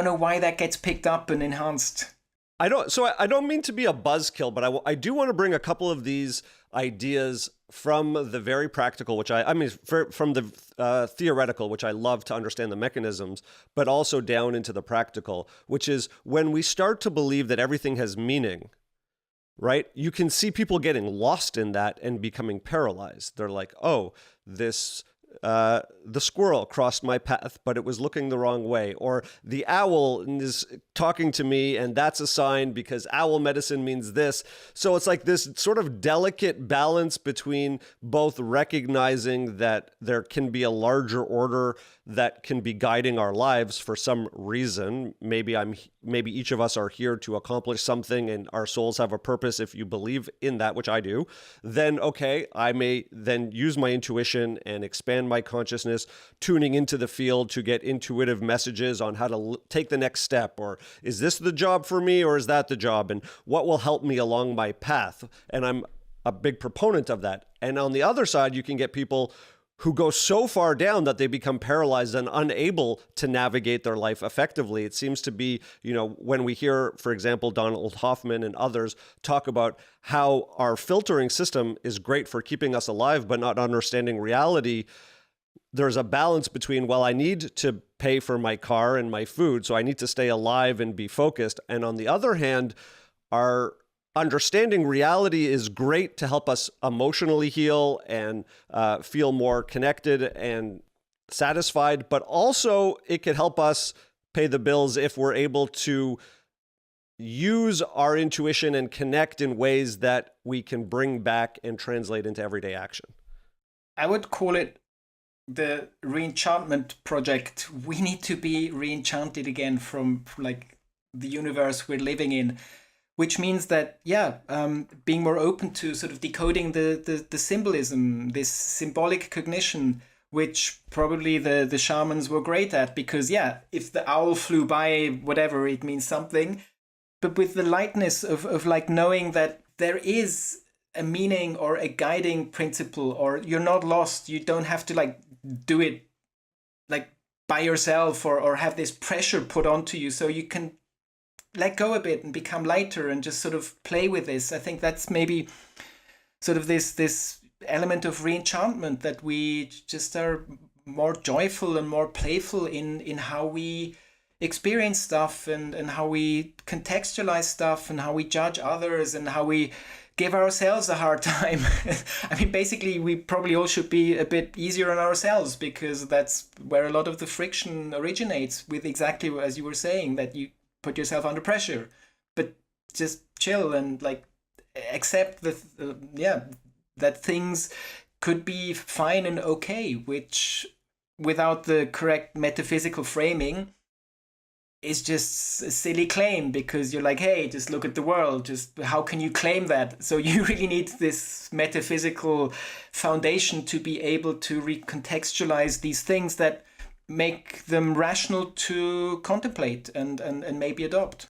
don't know why that gets picked up and enhanced. I don't mean to be a buzzkill, but I do want to bring a couple of these ideas from the very practical, from the theoretical, which I love to understand the mechanisms, but also down into the practical, which is when we start to believe that everything has meaning, right? You can see people getting lost in that and becoming paralyzed. They're like, oh, the squirrel crossed my path, but it was looking the wrong way. Or the owl is talking to me, and that's a sign because owl medicine means this. So it's like this sort of delicate balance between both recognizing that there can be a larger order that can be guiding our lives for some reason. Maybe each of us are here to accomplish something and our souls have a purpose if you believe in that, which I do. Then, okay, I may then use my intuition and expand my consciousness, tuning into the field to get intuitive messages on how to take the next step, or is this the job for me or is that the job, and what will help me along my path. And I'm a big proponent of that. And on the other side, you can get people who go so far down that they become paralyzed and unable to navigate their life effectively. It seems to be, when we hear, for example, Donald Hoffman and others talk about how our filtering system is great for keeping us alive, but not understanding reality, there's a balance between, well, I need to pay for my car and my food, so I need to stay alive and be focused. And on the other hand, our understanding reality is great to help us emotionally heal and feel more connected and satisfied, but also it could help us pay the bills if we're able to use our intuition and connect in ways that we can bring back and translate into everyday action. I would call it the re-enchantment project. We need to be re-enchanted again from like the universe we're living in. Which means that, being more open to sort of decoding the symbolism, this symbolic cognition, which probably the shamans were great at, because, if the owl flew by, whatever, it means something. But with the lightness of like knowing that there is a meaning or a guiding principle, or you're not lost, you don't have to like do it like by yourself or have this pressure put onto you, so you can let go a bit and become lighter and just sort of play with this. I think that's maybe sort of this element of re-enchantment, that we just are more joyful and more playful in how we experience stuff and how we contextualize stuff and how we judge others and how we give ourselves a hard time. I mean, basically, we probably all should be a bit easier on ourselves, because that's where a lot of the friction originates, with exactly as you were saying, that you put yourself under pressure, but just chill and like accept that things could be fine and okay, which without the correct metaphysical framing is just a silly claim, because you're like, hey, just look at the world, just how can you claim that? So you really need this metaphysical foundation to be able to recontextualize these things that make them rational to contemplate and maybe adopt.